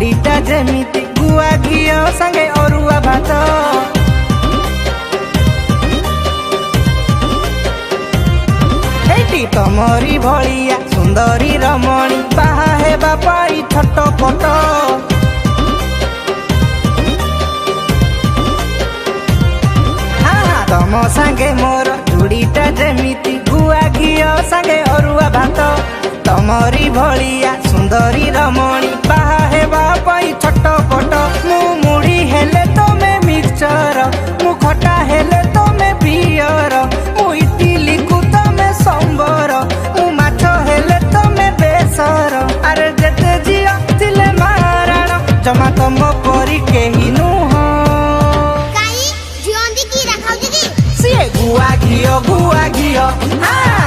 जुड़ीटा जेमिति गुआ घियो संगे अरुआ भात एटी तमरी भलिया सुंदरी रमणी बाहा हेबा पाई छटपट तम संगे मोर जुड़ीटा जेमिति गुआ घियो संगे अरुआ भात तमरी भलिया सुंदरी रमणी बाहा हेबा पाई छटपट मु मुड़ी हेले तमे मिक्सचर मु खटा हेले तमे पियर मु इडली को तमे संबर मु माछ हेले तमे बेसर अरे जेते जिया तिले माराण जमा तम परी केही नुह काई जियोंदी की रखाउ दीदी गुआ घियो हाँ